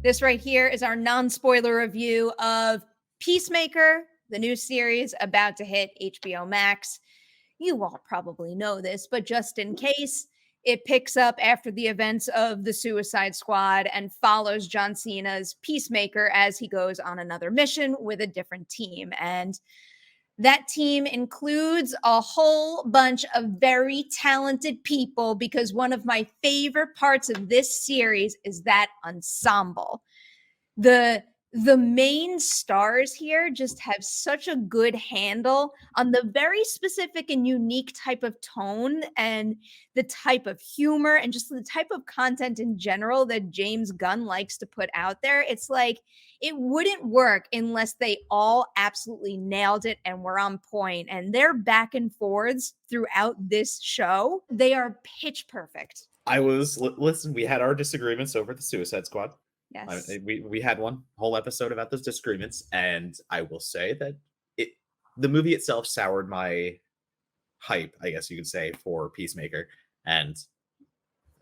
This right here is our non-spoiler review of Peacemaker, the new series about to hit HBO Max. You all probably know this, but just in case, it picks up after the events of the Suicide Squad and follows John Cena's Peacemaker as he goes on another mission with a different team. And that team includes a whole bunch of very talented people because one of my favorite parts of this series is that ensemble. The main stars here just have such a good handle on the very specific and unique type of tone and the type of humor and just the type of content in general that James Gunn likes to put out there. It's like it wouldn't work unless they all absolutely nailed it and were on point. And their back and forths throughout this show, they are pitch perfect. Listen, we had our disagreements over the Suicide Squad. Yes. We had one whole episode about those disagreements, and I will say that the movie itself soured my hype, I guess you could say, for Peacemaker. And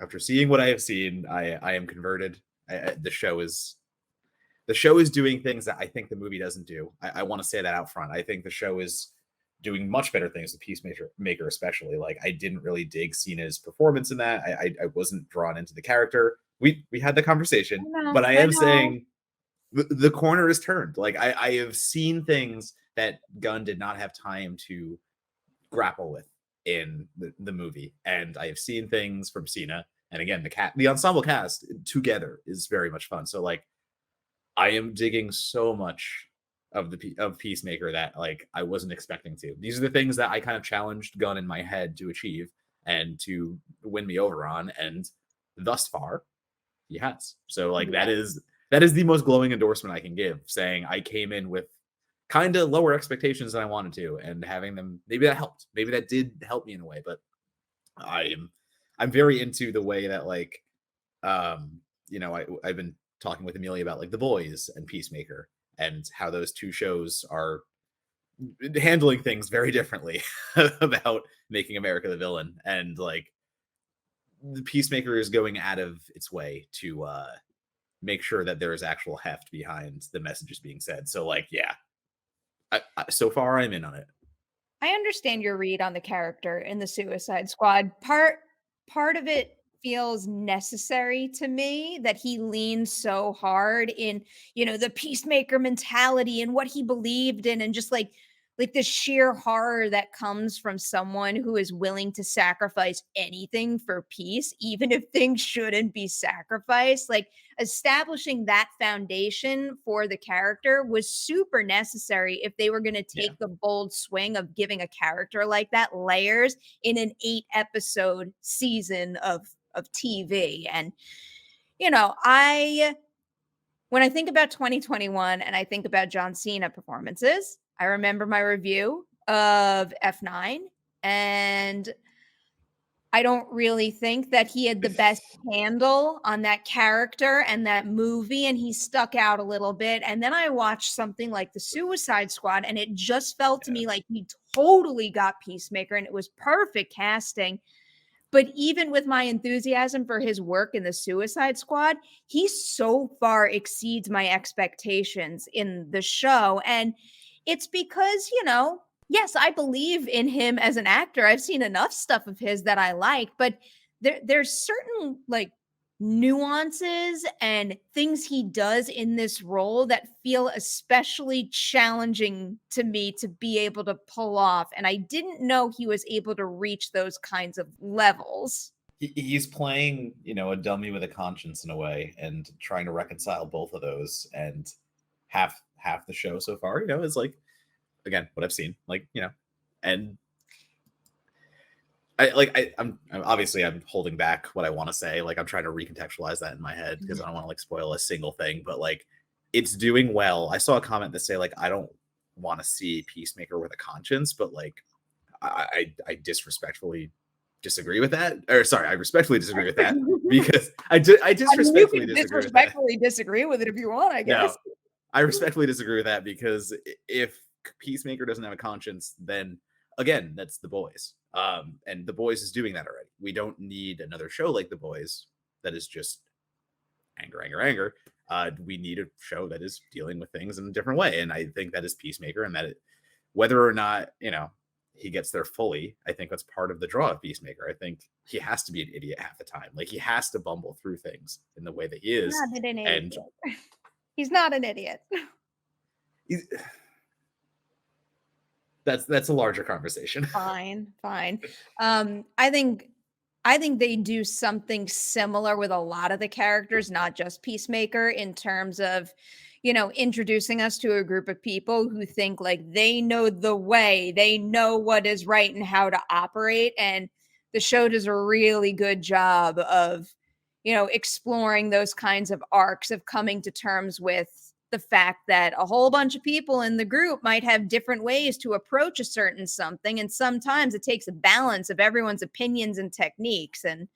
after seeing what I have seen, I am converted. The show is doing things that I think the movie doesn't do. I want to say that out front. I think the show is doing much better things with Peacemaker, especially. Like, I didn't really dig Cena's performance in that. I wasn't drawn into the character. We had the conversation, but I am saying the corner is turned. Like, I have seen things that Gunn did not have time to grapple with in the movie, and I have seen things from Cena. And again, the ensemble cast together is very much fun. So, like, I am digging so much of Peacemaker that, like, I wasn't expecting to. These are the things that I kind of challenged Gunn in my head to achieve and to win me over on, and thus far, he has. So, like, that is the most glowing endorsement I can give, saying I came in with kind of lower expectations than I wanted to, and having them, maybe that helped. Maybe that did help me in a way, but I'm very into the way that, like, I've been talking with Amelia about, like, The Boys and Peacemaker and how those two shows are handling things very differently about making America the villain. And, like, the Peacemaker is going out of its way to make sure that there is actual heft behind the messages being said. So, like, yeah, so far I'm in on it. I understand your read on the character in the Suicide Squad. Part of it feels necessary to me that he leans so hard in, the peacemaker mentality and what he believed in, and just like the sheer horror that comes from someone who is willing to sacrifice anything for peace, even if things shouldn't be sacrificed. Like, establishing that foundation for the character was super necessary if they were going to take the bold swing of giving a character like that layers in an 8-episode season of TV. And when I think about 2021 and I think about John Cena performances, I remember my review of F9, and I don't really think that he had the best handle on that character and that movie, and he stuck out a little bit. And then I watched something like The Suicide Squad, and it just felt to me like he totally got Peacemaker, and it was perfect casting. But even with my enthusiasm for his work in The Suicide Squad, he so far exceeds my expectations in the show. And it's because, yes, I believe in him as an actor. I've seen enough stuff of his that I like, but there's certain, like, nuances and things he does in this role that feel especially challenging to me to be able to pull off. And I didn't know he was able to reach those kinds of levels. He's playing, a dummy with a conscience in a way, and trying to reconcile both of those. And half the show so far, is like, again, what I've seen, like, and I'm obviously I'm holding back what I want to say. Like, I'm trying to recontextualize that in my head because I don't want to, like, spoil a single thing, but, like, it's doing well. I saw a comment that say, like, I don't want to see Peacemaker with a conscience, but, like, I disrespectfully disagree with that. Or sorry, I respectfully disagree with that because I disrespectfully disagree with it if you want, I guess. No, I respectfully disagree with that because if Peacemaker doesn't have a conscience, then again, that's The Boys. And The Boys is doing that already. We don't need another show like The Boys that is just anger. We need a show that is dealing with things in a different way. And I think that is Peacemaker, and that whether or not, he gets there fully, I think that's part of the draw of Peacemaker. I think he has to be an idiot half the time. Like, he has to bumble through things in the way that he is. Not an And idiot. He's not an idiot. that's a larger conversation. Fine. I think they do something similar with a lot of the characters, not just Peacemaker, in terms of, introducing us to a group of people who think like they know the way, they know what is right and how to operate. And the show does a really good job of, exploring those kinds of arcs of coming to terms with the fact that a whole bunch of people in the group might have different ways to approach a certain something. And sometimes it takes a balance of everyone's opinions and techniques. And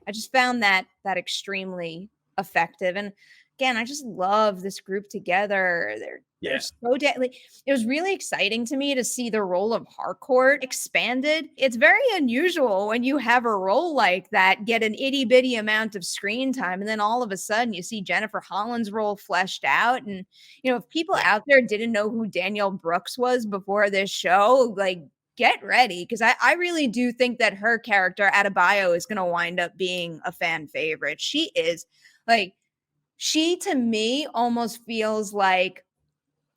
I just found that extremely effective. And again, I just love this group together. They're so deadly. It was really exciting to me to see the role of Harcourt expanded. It's very unusual when you have a role like that get an itty bitty amount of screen time, and then all of a sudden you see Jennifer Holland's role fleshed out. And if people out there didn't know who Danielle Brooks was before this show, like, get ready, because I really do think that her character Adebayo is going to wind up being a fan favorite. She is like, she to me almost feels like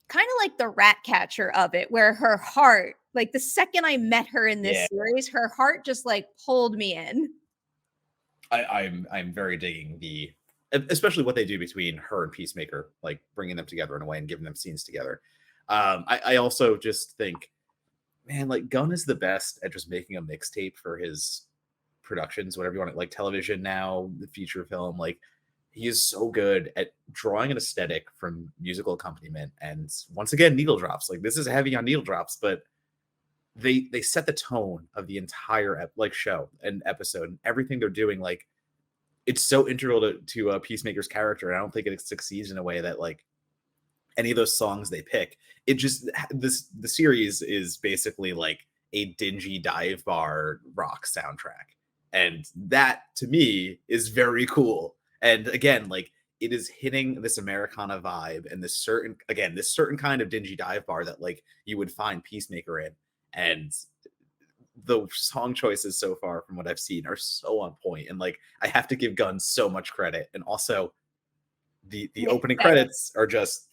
kind of like the rat catcher of it, where her heart, like the second I met her in this series, her heart just like pulled me in. I'm very digging especially what they do between her and Peacemaker, like bringing them together in a way and giving them scenes together. I also just think, man, like Gunn is the best at just making a mixtape for his productions, whatever you want, like television now, the feature film. Like, he is so good at drawing an aesthetic from musical accompaniment. And once again, needle drops. Like, this is heavy on needle drops, but they set the tone of the entire show and episode, and everything they're doing. Like, it's so integral to Peacemaker's character. And I don't think it succeeds in a way that like any of those songs they pick. It just, the series is basically like a dingy dive bar rock soundtrack, and that to me is very cool. And again, like, it is hitting this Americana vibe and this certain kind of dingy dive bar that like you would find Peacemaker in. And the song choices so far from what I've seen are so on point. And like, I have to give Gunn so much credit. And also the opening credits are just,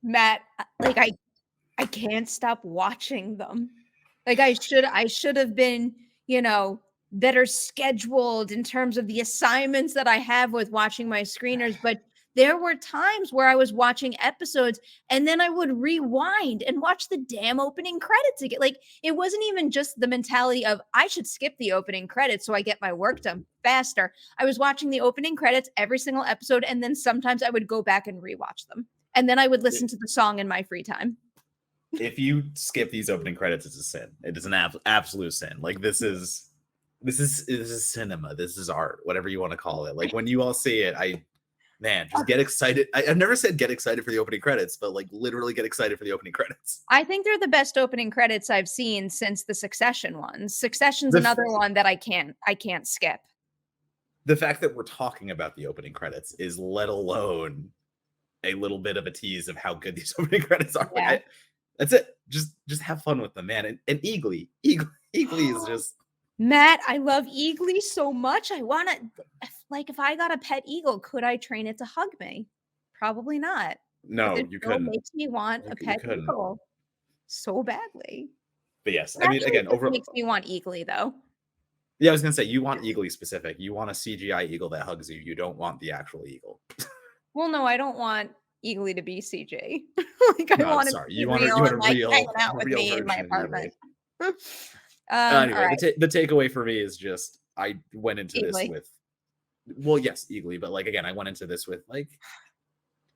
Matt, like I can't stop watching them. Like, I should have been, better scheduled in terms of the assignments that I have with watching my screeners. But there were times where I was watching episodes and then I would rewind and watch the damn opening credits again. Like, it wasn't even just the mentality of I should skip the opening credits so I get my work done faster. I was watching the opening credits every single episode, and then sometimes I would go back and rewatch them. And then I would listen to the song in my free time. If you skip these opening credits, it's a sin. It is an absolute sin. Like, this is cinema. This is art, whatever you want to call it. Like, when you all see it, just get excited. I've never said get excited for the opening credits, but like literally get excited for the opening credits. I think they're the best opening credits I've seen since the Succession ones. Succession's another one that I can't skip. The fact that we're talking about the opening credits is let alone a little bit of a tease of how good these opening credits are. Yeah. Like, that's it. Just have fun with them, man. And Eagly is just, Matt, I love Eagly so much. I want to, like, if I got a pet eagle, could I train it to hug me? Probably not. No, you couldn't. It makes me want a pet eagle so badly. But yes, I mean, again, overall, makes me want Eagly though. Yeah, I was gonna say, you want Eagly specific. You want a CGI eagle that hugs you. You don't want the actual eagle. Well, no, I don't want Eagly to be CG. Like, I want it. You want a real, hanging out with me in my apartment. Anyway, the takeaway for me is just I went into this with, well, yes, Eagly, but like, again, I went into this with like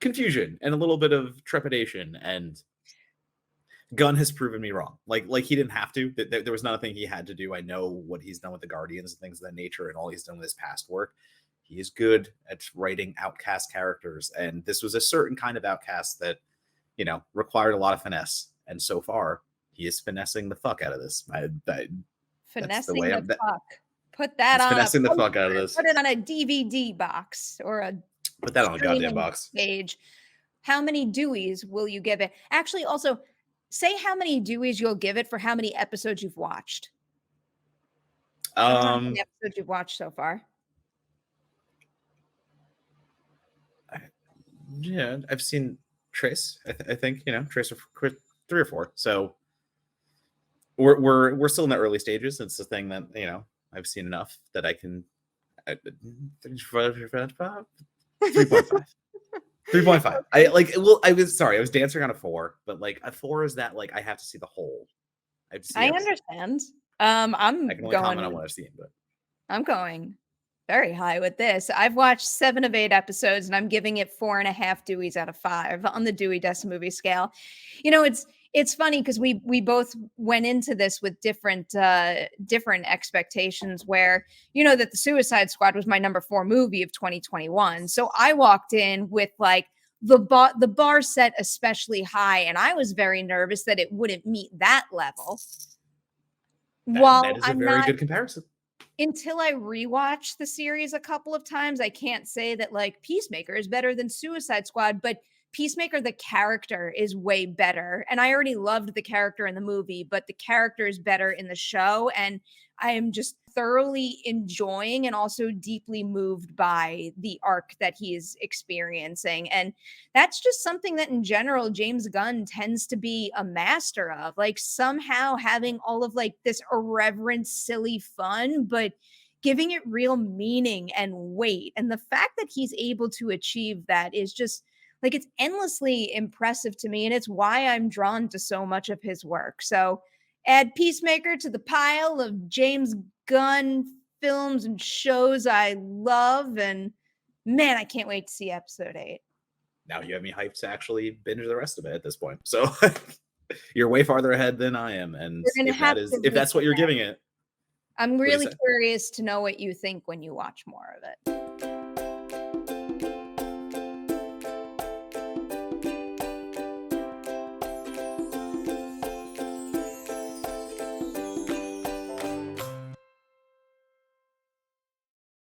confusion and a little bit of trepidation, and Gunn has proven me wrong. Like he didn't have to. There was nothing he had to do. I know what he's done with the Guardians and things of that nature, and all he's done with his past work. He is good at writing outcast characters, and this was a certain kind of outcast that, required a lot of finesse. And so far, he is finessing the fuck out of this. Finessing the fuck. Put that on. Finessing the fuck out of this. Put it on a DVD box or a Put that on the goddamn streaming box. page, how many Deweys will you give it? Actually, also say how many Deweys you'll give it for how many episodes you've watched. I don't know how many episodes you've watched so far. Yeah, I've seen Trace. I think Trace 3 or 4. So we're still in the early stages. It's the thing that I've seen enough that I can 3.5. 3.5. I like. Well, I was sorry. I was dancing on a 4, but like a 4 is that like I have to see the whole. I have to see. I everything. understand. I can only comment on what I've seen, but I'm going very high with this. I've watched 7 of 8 episodes, and I'm giving it 4.5 Deweys out of 5 on the Dewey Decimal movie scale. It's funny because we both went into this with different expectations. Where that the Suicide Squad was my number 4 movie of 2021, so I walked in with like the bar set especially high, and I was very nervous that it wouldn't meet that level. that is a very good comparison. Until I rewatched the series a couple of times, I can't say that like Peacemaker is better than Suicide Squad, but Peacemaker, the character, is way better. And I already loved the character in the movie, but the character is better in the show. And I am just thoroughly enjoying and also deeply moved by the arc that he is experiencing. And that's just something that in general, James Gunn tends to be a master of, like somehow having all of like this irreverent, silly fun, but giving it real meaning and weight. And the fact that he's able to achieve that is just like, it's endlessly impressive to me. And it's why I'm drawn to so much of his work. So add Peacemaker to the pile of James Gunn films and shows I love. And man, I can't wait to see episode 8. Now you have me hyped to actually binge the rest of it at this point. So you're way farther ahead than I am. And if that's what you're giving it. I'm really curious to know what you think when you watch more of it.